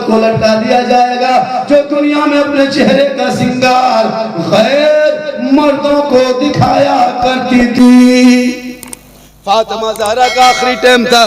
को लटका दिया जाएगा। जो दुनिया में अपने चेहरे का श्रृंगार गैर मर्दों को दिखाया करती थी। फातिमा ज़हरा का आखिरी टाइम था,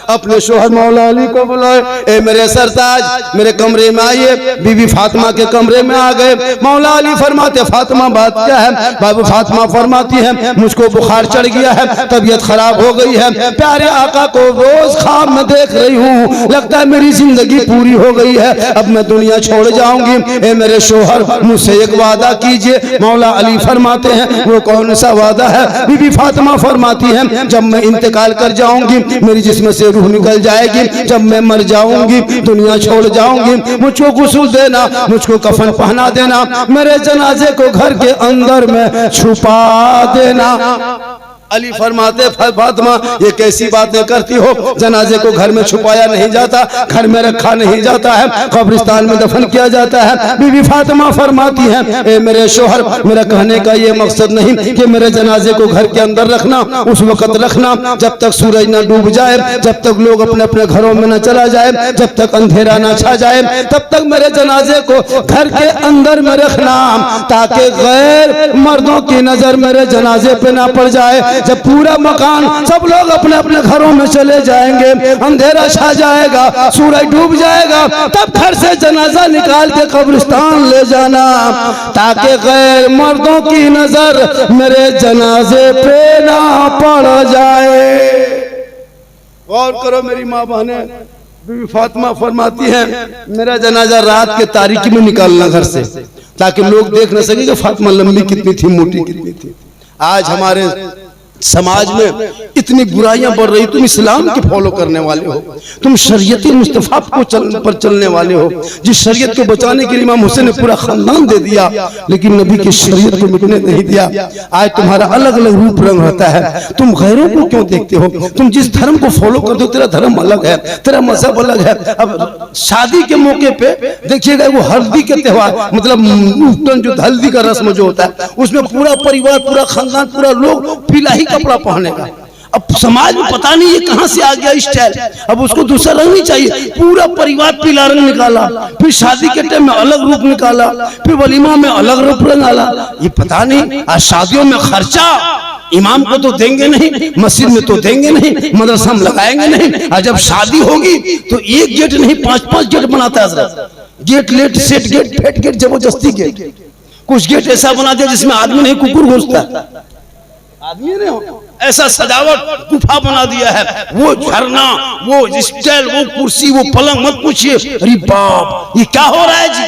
अपने शोहर मौला अली को बुलाए, ए मेरे सरताज मेरे कमरे में आइए। बीबी फातिमा के कमरे में आ गए। मौला अली फरमाते फातिमा बात क्या है? बाबू फातिमा फरमाती है मुझको बुखार चढ़ गया है, तबीयत खराब हो गई है, प्यारे आका को रोज ख्वाब में देख रही हूँ, लगता है मेरी जिंदगी पूरी हो गई है, अब मैं दुनिया छोड़ जाऊंगी। ए मेरे शोहर मुझसे एक वादा कीजिए। मौला अली फरमाते हैं वो कौन सा वादा है? बीबी फातिमा फरमाती है जब मैं इंतकाल कर जाऊंगी मेरी जिस्म से रूह निकल जाएगी, जब मैं मर जाऊंगी दुनिया छोड़ जाऊंगी, मुझको गुस्ल देना, मुझको कफन पहना देना, मेरे जनाजे को घर के अंदर में छुपा देना। अली फरमाते फातिमा ये कैसी बातें करती हो? जनाजे को घर में छुपाया नहीं जाता, घर में रखा नहीं जाता है, कब्रिस्तान में दफन किया जाता है। बीबी फातिमा फरमाती है ए मेरे शोहर मेरा कहने का ये मकसद नहीं कि मेरे जनाजे को घर के अंदर रखना, उस वक्त रखना जब तक सूरज न डूब जाए, जब तक लोग अपने अपने घरों में न चला जाए, जब तक अंधेरा न छा जाए, तब तक मेरे जनाजे को घर के अंदर में रखना, ताकि गैर मर्दों की नजर मेरे जनाजे पे ना पड़ जाए। जब पूरा मकान सब लोग अपने अपने घरों में चले जाएंगे, अंधेरा छा जाएगा, सूरज डूब जाएगा, तब घर से जनाजा निकाल के कब्रिस्तान ले जाना, ताकि गैर मर्दों की नजर मेरे जनाजे पे ना पड़ जाए। गौर करो मेरी माँ बहने, बीबी फातिमा फरमाती है मेरा जनाजा रात के तारीकी में निकालना घर से, ताकि लोग देख न सके कि फातिमा लंबी कितनी थी, मोटी कितनी थी। आज हमारे समाज में इतनी बुराइयां बढ़ रही, तुम इस्लाम के फॉलो करने वाले हो, तुम शरीयत मुस्तफा पर चलने वाले हो, जिस शरीयत को बचाने के लिए इमाम हुसैन ने पूरा खानदान दे दिया, लेकिन नबी की शरीयत को मिटने नहीं दिया। आज तुम्हारा अलग अलग रूप रंग होता है, तुम गैरों को क्यों देखते हो? तुम जिस धर्म को फॉलो करते हो तेरा धर्म अलग है, तेरा मजहब अलग है। अब शादी के मौके पे देखिएगा वो हल्दी के त्योहार, मतलब जो हल्दी का रस्म जो होता है उसमें पूरा परिवार, पूरा खानदान, पूरा लोग पीला ही कपड़ा पहने का। अब समाज में पता नहीं ये कहां से आ गया स्टाइल, अब उसको दूसरा रंग नहीं चाहिए, पूरा परिवार पीला रंग निकाला, फिर शादी के टाइम में अलग रूप निकाला, फिर वलीमा में अलग रूप रंगाला। ये पता नहीं, आज शादियों में खर्चा इमाम को तो देंगे नहीं, मस्जिद में तो देंगे नहीं, मदरसा में लगाएंगे नहीं, और जब शादी होगी तो एक गेट नहीं 5-5 गेट बनाता है हज़रत। Gate late set gate fate gate जबरदस्ती गेट, कुछ गेट ऐसा बना दिया जिसमें आदमी नहीं कुकुर घुसता, आदमी नहीं हो, ऐसा सजावट गुफा बना दिया है, वो झरना, वो स्टाइल, वो कुर्सी, वो पलंग, मत पूछिए। अरे बाप ये क्या हो रहा है जी,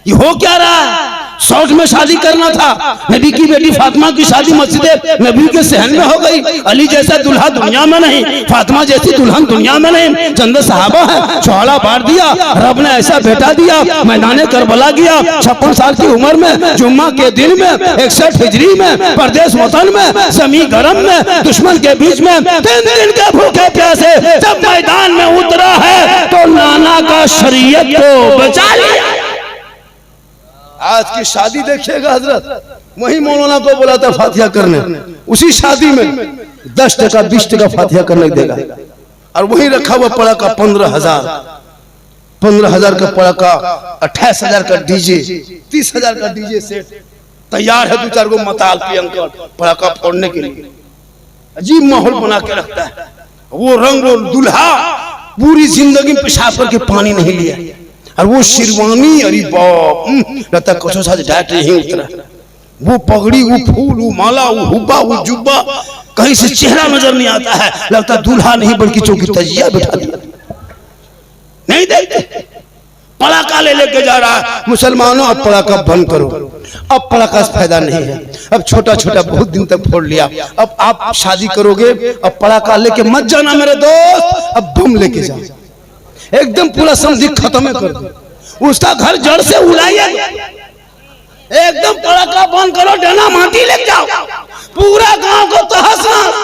ये हो क्या रहा है? शौक में शादी करना था, नबी की बेटी फातिमा की शादी मस्जिद नबी के सहन में हो गई। अली जैसा दुल्हा दुनिया में नहीं, फातिमा जैसी दुल्हन दुनिया में नहीं, चंद सहाबा है, चौड़ा बांट दिया, रब ने ऐसा बेटा दिया, मैदाने करबला गया 56 साल की उम्र में, जुम्मा के दिन में, 61 हिजरी में, परदेश वतन में, जमी गरम में, दुश्मन के बीच में, 3 दिन के भूखे प्यासे जब मैदान में उतरा है तो नाना का शरीयत को बचा लिया। आज की शादी देखिएगा हजरत, वही मौलाना को बोला था फातिहा करने, उसी शादी में 10 टका 20 टका फातिहा करने देगा, और वही रखा हुआ पड़ा का 15,000 का पड़ा का 28,000 का डीजे, 30,000 का डीजे सेट तैयार है, 2-4 गो मताल पियंकर पड़ा का फोड़ने के लिए। अजीब माहौल बना के रखता है वो रंग, वो दुल्हा पूरी जिंदगी पेशाब करके पानी नहीं लिया, और वो शेरवानी, अरे बाप लगता कुछ साथ डाट नहीं उतरा, वो पगड़ी, वो फूल, वो माला, वो हुब्बा, वो जुब्बा, कहीं से चेहरा नजर नहीं आता है, लगता दूल्हा नहीं बल्कि चौकी तजिया बिठा दिया। नहीं देखते पड़ाका ले लेके जा रहा है। मुसलमानों अब पड़ाका बंद करो, अब पड़ाका से फायदा नहीं है, अब छोटा छोटा बहुत दिन तक फोड़ लिया, अब आप शादी करोगे अब पड़ाका लेके मत जाना मेरे दोस्त, अब बम लेके जाओ, एकदम पूरा समझी खत्म कर दो, उसका घर जड़ से उड़ाइए, एकदम पड़ाका बंद करो, डना माटी लेके जाओ, पूरा गांव को तहस नहस।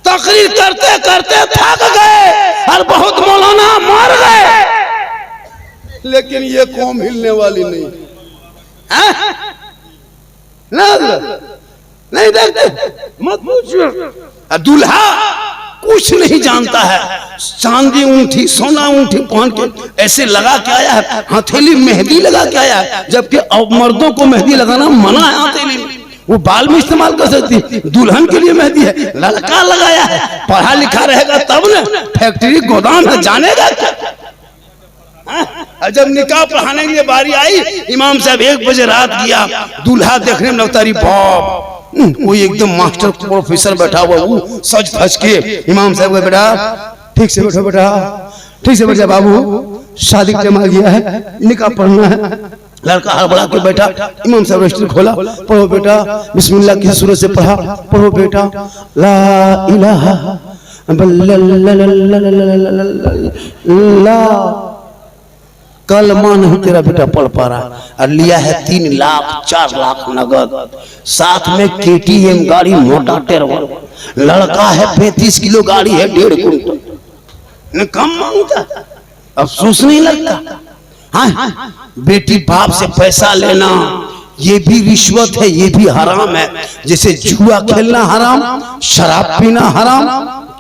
तकरीर करते करते थक गए और बहुत मौलाना मर गए, लेकिन ये कौम हिलने वाली नहीं है, नहीं देखते, मत पूछो। दूल्हा कुछ नहीं जानता है, चांदी ऊँठी सोना ऊँठी पहन के ऐसे लगा के आया है, हथेली मेहंदी लगा के आया है, जबकि अब मर्दों को मेहंदी लगाना मना है हथेली में, वो बाल में इस्तेमाल कर सकती, दुल्हन के लिए मेहंदी है, लड़का लगाया है, पढ़ा लिखा रहेगा तब ना, फैक्ट्री गोदाम है जानेगा क्या। जब निकाह पढ़ाने के लिए बारी आई, इमाम साहब 1 बजे रात गया, दूल्हा देखने में लगता बाप कोई एकदम मास्टर प्रोफेसर बैठा हुआ, वो सज धज के इमाम साहब का बेटा ठीक से बैठो बेटा, ठीक से बैठ जा बाबू, शादी का टाइम आ गया है, निकाह पढ़ना है। लड़का हड़बड़ा के बैठा, इमाम साहब रजिस्टर खोला, पढ़ो बेटा बिस्मिल्लाह की सूरत से पढ़ा, पढ़ो बेटा ला इलाहा ला, कलमा नहीं तेरा बेटा पढ़ पा रहा, और लिया है 3 लाख 4 लाख नगद, साथ में KTM गाड़ी मोटा टेरवर, लड़का है 35 किलो गाड़ी है 1.5 कुंटल, कम मांगता, अफसोस नहीं लगता। हाँ, बेटी बाप से पैसा लेना ये भी रिश्वत है, ये भी हराम है। जैसे जुआ खेलना हराम, शराब पीना हराम,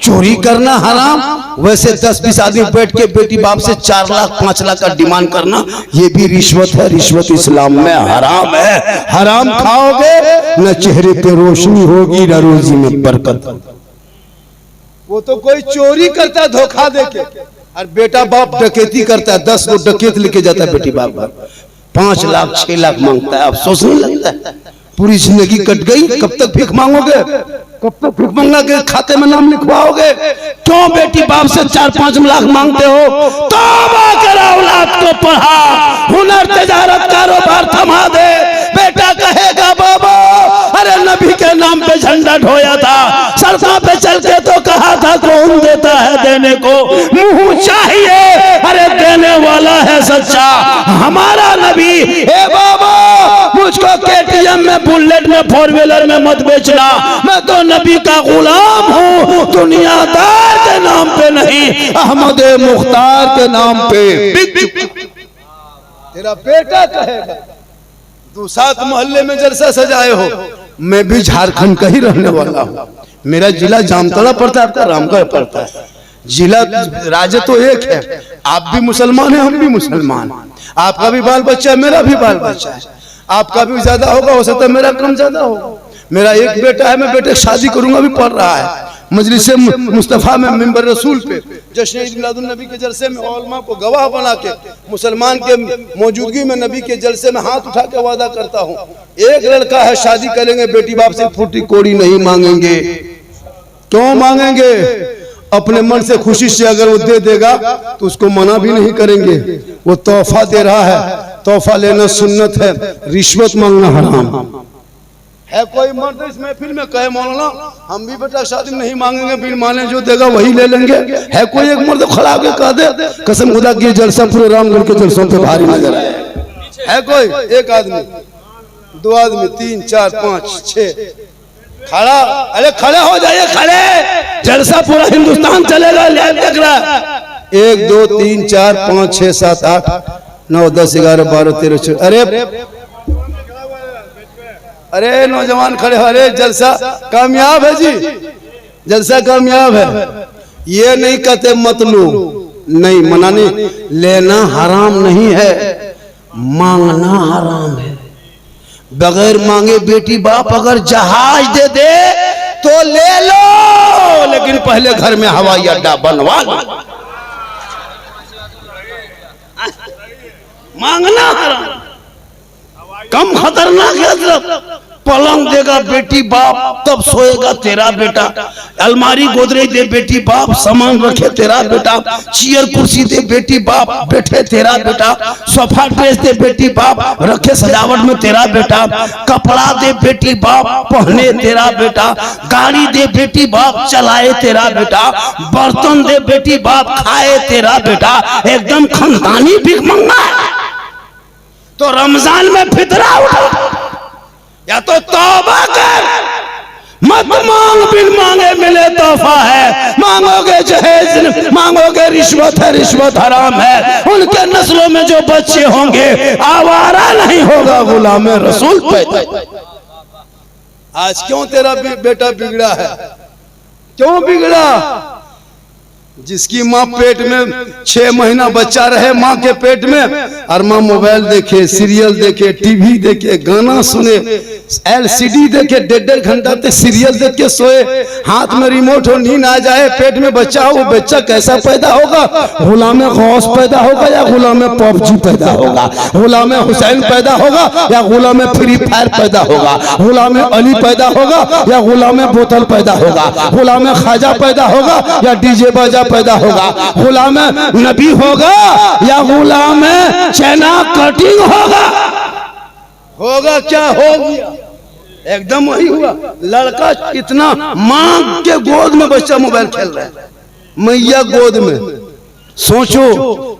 चोरी करना हराम, वैसे 10-20 आदमी बैठ के बेटी बाप से 4 लाख 5 लाख का डिमांड करना ये भी रिश्वत है। रिश्वत इस्लाम में हराम है। हराम खाओगे न चेहरे पे रोशनी होगी न रोजी में बरकत। वो तो कोई चोरी करता है धोखा देके, और बेटा बाप डकैती करता है, 10 को डकैत लेके जाता है बेटी बाप का, 5 लाख 6 लाख मांगता है। अफसोस नहीं लगता है? पूरी जिंदगी कट गई, कब तक भीख मांगोगे? कब तक भीख मांगना के खाते में नाम लिखवाओगे? क्यों बेटी बाप से 4-5 लाख मांगते हो? तौबा कर, औलाद को पढ़ा, हुनर तजारत कारोबार थमा दे। बेटा कहेगा बाबा अरे नबी के नाम पे झंडा ढोया था, सड़कों पे चल के तो कहा था कौन देता है देने को, मुंह चाहिए, अरे देने वाला है सच्चा हमारा नबी। ए बाबा मुझको KTM में, बुलेट में, 4 व्हीलर में मत बेचना, मैं तो नबी का गुलाम हूँ, दुनियादार के नाम पे नहीं, अहमद मुख्तार के नाम पे। तेरा बेटा कहेगा तू 7 मोहल्ले में जलसा सजाए हो, मैं भी झारखंड का ही रहने वाला हूँ, मेरा जिला जामताड़ा पड़ता है, आपका रामगढ़ पड़ता है, जिला राज्य तो एक है। आप भी मुसलमान हैं, हम भी मुसलमान, आपका भी बाल बच्चा है, मेरा भी बाल बच्चा है, आपका भी ज्यादा होगा, हो सकता है मेरा कम ज्यादा होगा। मेरा एक बेटा है, मैं बेटे की शादी करूंगा, भी पढ़ रहा है मजलिस मुस्तफा में, मिंबर रसूल पे जश्न ईद मिलादुन नबी के जलसे में उलमा को गवाह बना के, मुसलमान के मौजूदगी में नबी के जलसे में हाथ उठा के वादा करता हूँ, एक लड़का है शादी करेंगे, बेटी बाप से फूटी कोड़ी नहीं मांगेंगे। क्यों मांगेंगे? अपने मन से खुशी से अगर वो दे देगा तो उसको मना भी नहीं करेंगे, वो तोहफा दे रहा है, तोहफा लेना सुन्नत है, रिश्वत मांगना हराम है। कोई मर्द इस महफिल में कहे मौलाना हम भी बेटा शादी में नहीं मांगेंगे, बिन माने जो देगा वही ले लेंगे? है कोई एक मर्द खड़ा होकर कह दे कसम खुदा की जलसा पूरे रामगढ़ के जलसों पे भारी नजर आए? है कोई? एक आदमी, 2 आदमी, 3 4 5 6 खड़ा। अरे खड़े हो जाइए, खड़े, जलसा पूरा हिंदुस्तान चलेगा, देख रहा है। 1 2 3 4 5 6 7 8 9 10 11 12 13 14। अरे नौजवान खड़े हो, अरे जलसा कामयाब है जी, जलसा कामयाब है। ये नहीं कहते मत लो, नहीं मना नहीं, लेना हराम नहीं है, मांगना हराम है। बगैर मांगे बेटी बाप अगर जहाज दे दे तो ले लो, लेकिन पहले घर में हवाई अड्डा बनवा लो। मांगना हराम, कम खतरनाक है। पलंग देगा बेटी बाप तब सोएगा तेरा बेटा, अलमारी गोदरेज दे बेटी बाप सामान रखे तेरा बेटा, चेयर कुर्सी दे बेटी बाप बैठे तेरा बेटा, सोफा ड्रेस दे बेटी बाप रखे सजावट में तेरा बेटा, कपड़ा दे बेटी बाप पहने तेरा बेटा, गाड़ी दे बेटी बाप चलाए तेरा बेटा, बर्तन दे बेटी बाप खाए तेरा बेटा। एकदम खानदानी भीख मंगा है। तो रमजान में फितरा उठा, या तो तौबा कर, मत मांग, बिन मांगे मिले तोहफा है, मांगोगे जहेज, मांगोगे रिश्वत है, रिश्वत हराम है। उनके नस्लों में जो बच्चे होंगे आवारा नहीं होगा, गुलाम रसूल पैदा। आज क्यों तेरा बेटा बिगड़ा है? क्यों बिगड़ा? जिसकी माँ पेट में 6 महीना बच्चा रहे माँ के पेट में, और माँ मोबाइल देखे, सीरियल देखे, टीवी देखे, गाना सुने, एलसीडी देखे, 1.5 घंटा तक सीरियल देख के सोए, हाथ में रिमोट हो, नींद आ जाए, पेट में बच्चा हो, वो बच्चा कैसा पैदा होगा? गुलाम गौस पैदा होगा या गुलाम पबजी पैदा होगा? गुलाम हुसैन पैदा होगा या गुलाम फ्री फायर पैदा होगा? गुलाम अली पैदा होगा या गुलाम बोतल पैदा होगा? गुलाम ख्वाजा पैदा होगा या डीजे बाजा पैदा होगा? गुलाम नबी होगा या गुलाम चैना कटिंग होगा? होगा क्या? हो गया, एकदम वही हुआ। लड़का इतना, मां के गोद में बच्चा मोबाइल खेल रहा है, मैया गोद में। सोचो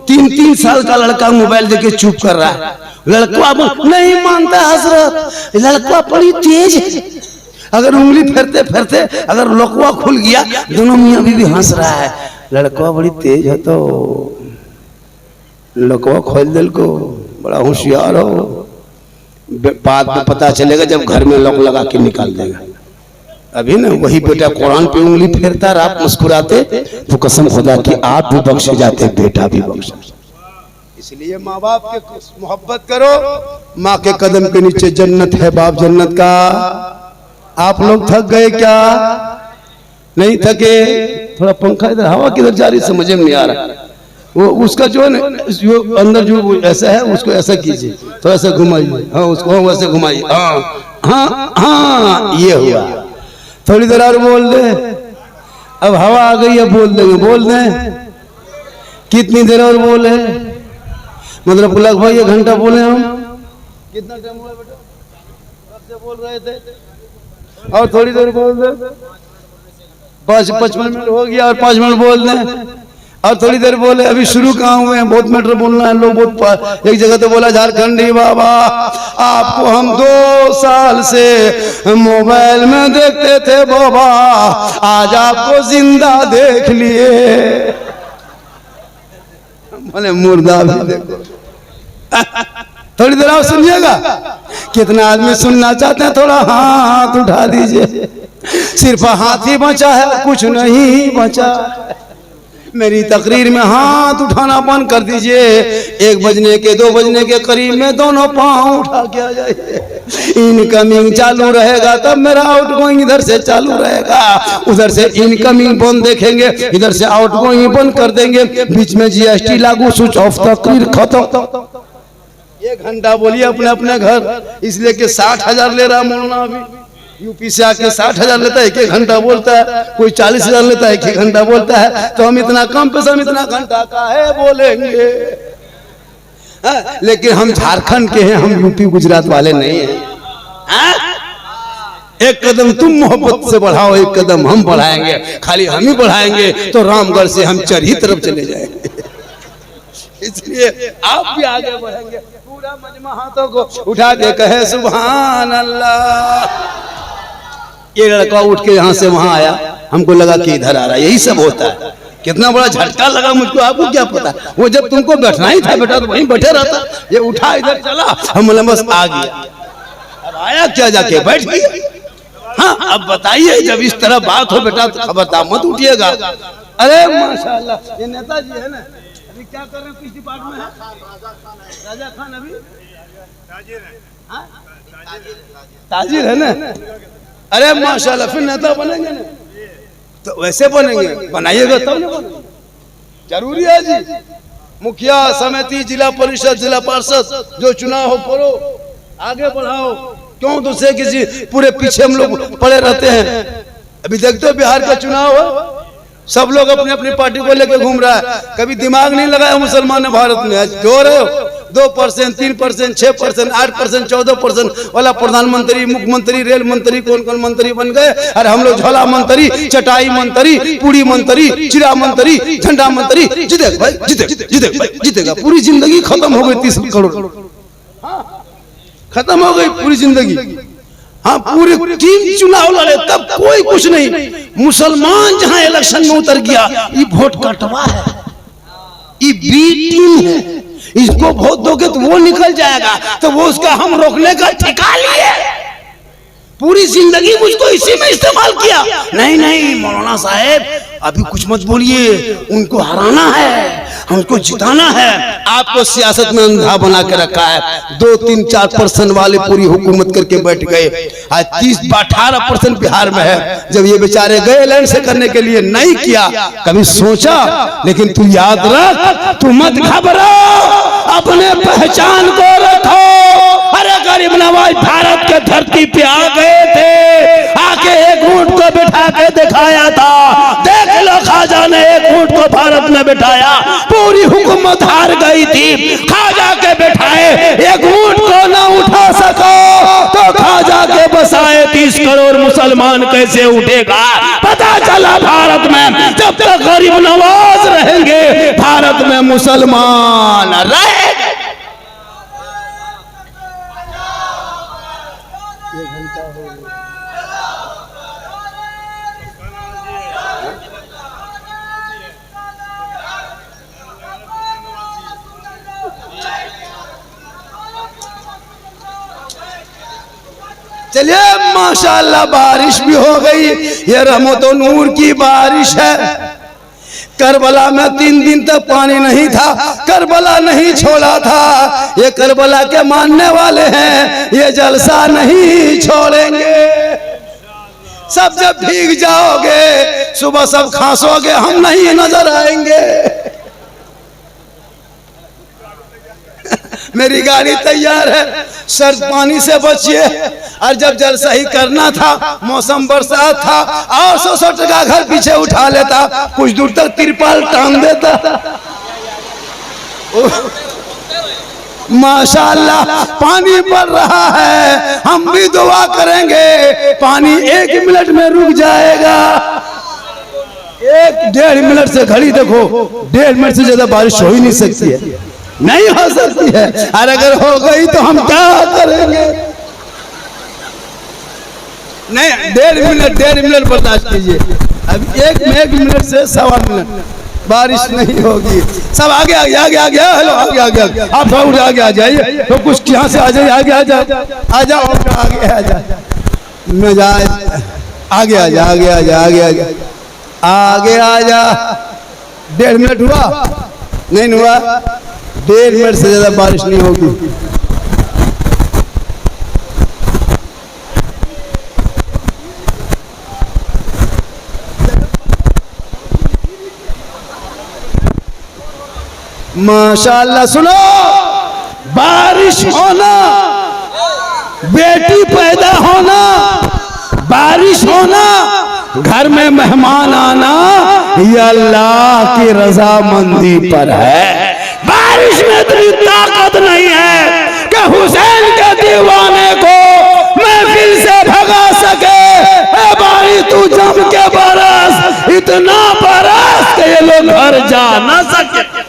3-3 साल का लड़का मोबाइल देके चुप कर रहा है। लड़का नहीं मानता हजरत, लड़का बड़ी तेज है। अगर उंगली फेरते फेरते अगर लकवा खुल गया, दोनों मियां बीवी हंस रहा है, लड़का बड़ी तेज है तो लकवा खोल दिल को, बड़ा होशियार हो। बाद में पता चलेगा जब घर में लॉक लगा के निकाल देगा। अभी ना वही बेटा कुरान पे उंगली फेरता और आप मुस्कुराते, तो कसम खुदा की आप भी बख्शे जाते, बेटा भी बख्शा। इसलिए माँ बाप के मोहब्बत करो। माँ के कदम के नीचे जन्नत है, बाप जन्नत का। आप लोग थक गए क्या? नहीं थके? थोड़ा पंखा इधर, हवा किधर जा रही समझ में नहीं आ रहा। वो उसका जो है जो अंदर जो ऐसा है उसको ऐसा कीजिए, तो ऐसा घुमाइए, हाँ उसको वैसे घुमाइए, हाँ हाँ हाँ, ये हुआ। थोड़ी देर और बोल दे, अब हवा आ गई है, बोल देंगे, बोल दें। कितनी देर और बोले? मतलब लगभग 1 घंटा बोले हम। कितना टाइम हुआ बेटा? कब से बोल रहे थे? और थोड़ी देर बोल दे, 55 मिनट हो गया, और 5 मिनट बोल दें, और थोड़ी देर बोले। अभी शुरू कहाँ हुए हैं, बहुत मैटर बोलना है। लोग बहुत, एक जगह तो बोला झारखंडी बाबा आपको हम 2 साल से मोबाइल में देखते थे बाबा, आज आपको जिंदा देख लिए। बोले मुर्दा भी देखो। थोड़ी देर आप सुनिएगा। कितना आदमी सुनना चाहते हैं? थोड़ा हाथ उठा दीजिए। सिर्फ हाथ ही बचा है, कुछ नहीं बचा। मेरी तकरीर में हाथ उठाना बंद कर दीजिए। 1 बजने के 2 बजने के करीब में दोनों पांव उठा के आ जाइए। इनकमिंग चालू रहेगा तब मेरा आउटगोइंग इधर से चालू रहेगा। उधर से इनकमिंग बंद देखेंगे, इधर से आउटगोइंग बंद कर देंगे। बीच में जीएसटी लागू, स्विच ऑफ, तकरीर खत्म। 1 घंटा बोलिए अपने अपने घर। इसलिए कि 60,000 ले रहा मौलाना अभी यूपी से आके 60,000 लेता है, 1 घंटा बोलता है। कोई 40,000 लेता है, 1 घंटा बोलता है। तो हम इतना कम पैसा में इतना घंटा काहे बोलेंगे? लेकिन हम झारखंड के हैं, हम यूपी गुजरात वाले नहीं हैं। एक कदम तुम मोहब्बत से बढ़ाओ, 1 कदम हम बढ़ाएंगे। खाली हम ही बढ़ाएंगे तो रामगढ़ से हम चरही तरफ चले जाएंगे। इसलिए आप भी आगे बढ़ेंगे। पूरा मजमा हाथों को उठा के कहे सुभान अल्लाह। ये लड़का उठ के यहाँ से वहां आया, हमको लगा कि इधर आ रहा है। यही सब होता है। कितना बड़ा झटका लगा मुझको, आपको क्या पता? वो जब तुमको बैठना ही था बेटा तो वहीं बैठे रहता। ये उठा इधर चला, हम बोले बस आ गया। अब आया क्या, जाके बैठ गया। हाँ अब बताइए, जब इस तरह बात हो बेटा तो खबरदार मत उठिएगा। अरे माशाल्लाह, ये नेताजी है ना, अभी क्या कर रहे हैं? किस डिपार्टमेंट में है? राजा खान अभी ताजिर है ना। अरे माशाल्लाह, फिर नेता बनेंगे ना? तो वैसे बनेंगे, बनाइएगा तब ना बनेंगे। जरूरी है जी। मुखिया समिति, जिला परिषद, जिला पार्षद जो चुनाव हो करो, आगे बढ़ाओ। क्यों दूसरे किसी पूरे पीछे हम लोग पड़े रहते हैं? अभी देखते हो बिहार का चुनाव है, सब लोग अपनी अपनी पार्टी को लेकर घूम रहा है। कभी दिमाग नहीं लगाया मुसलमान ने भारत में। आज क्यों रहे हो? 2%, 3%, 6%, 8%, 14% वाला प्रधानमंत्री, मुख्यमंत्री, रेल मंत्री, कौन कौन मंत्री बन गए। और हम लोग झोला मंत्री, चटाई मंत्री, पूरी मंत्री, चिरा मंत्री, झंडा मंत्री। जीतेगा भाई, जीतेगा। पूरी जिंदगी खत्म हो गई। 30 करोड़ खत्म हो गई पूरी जिंदगी। हाँ पूरे 3 चुनाव लड़े तब कोई कुछ नहीं। मुसलमान जहां इलेक्शन में उतर गया, ये वोट कटवा है, ये बी टीम है। इसको वोट दोगे तो वो निकल जाएगा, तो वो उसका हम रोकने का ठिका लिए। पूरी जिंदगी मुझको इसी में इस्तेमाल किया। नहीं नहीं मौलाना साहब, अभी कुछ मत बोलिए, उनको हराना है, हमको जिताना है। आपको सियासत में अंधा बना के रखा है। 2-3-4% वाले पूरी हुकूमत करके बैठ गए। आज 30-18% बिहार में है। जब ये बेचारे गए लैंड से करने के लिए, नहीं किया, कभी सोचा। लेकिन तू याद रख, तू मत घबरा, अपने पहचान को रखो। अरे गरीब नवाज भारत के धरती पे आ गए थे, आके एक ऊंट को बिठा के दिखाया था। देख लो, ख्वाजा ने एक ऊंट को भारत में बिठाया, पूरी हुकूमत हार गई थी। ख्वाजा के बिठाए एक ऊंट को ना उठा सको तो ख्वाजा के बसाए 30 करोड़ मुसलमान कैसे उठेगा? पता चला भारत में जब तक गरीब नवाज रहेंगे, भारत में मुसलमान रहेंगे। चलिए माशाअल्लाह, बारिश भी हो गई। ये रहमत और नूर की बारिश है। करबला में 3 दिन तक पानी नहीं था, करबला नहीं छोड़ा था। ये करबला के मानने वाले हैं, ये जलसा नहीं छोड़ेंगे। सब जब भीग जाओगे, सुबह सब खांसोगे, हम नहीं नजर आएंगे। मेरी गाड़ी तैयार है, सर्द पानी से बचिए। और जब जलसा ही करना था, मौसम बरसात था, और 100 टका घर पीछे उठा लेता, कुछ दूर तक तिरपाल टांग देता। माशाअल्लाह पानी पड़ रहा है, हम भी दुआ करेंगे पानी 1 मिनट में रुक जाएगा। 1-1.5 मिनट से घड़ी देखो, 1.5 मिनट से ज्यादा बारिश हो ही नहीं सकती है, नहीं हो सकती है। और अगर हो गई तो हम क्या करेंगे? नहीं, 1.5 मिनट बर्दाश्त कीजिए। अब 1 मिनट से 1.25 मिनट बारिश नहीं होगी। सब आगे आगे आगे आगे, हेलो आगे आगे आगे, आप सब आगे आ जाइए। तो कुछ यहाँ से आ जाइए, आगे आ जाओ, आ जाओ, आगे आ जाओ, आगे आ जा, आगे आ जा, आगे आ जा, आगे आ जा। 1.5 मिनट हुआ? नहीं हुआ। 1.5 मिनट से ज्यादा बारिश नहीं होगी। माशाअल्लाह, सुनो, बारिश होना, बेटी पैदा होना, बारिश होना, घर में मेहमान आना, ये अल्लाह की रजामंदी पर है। बारिश में इतनी ताकत नहीं है कि हुसैन के दीवाने को महफिल से भगा सके। ए बारी तू जम के बरस, इतना बरस कि ये लोग घर जा न सके।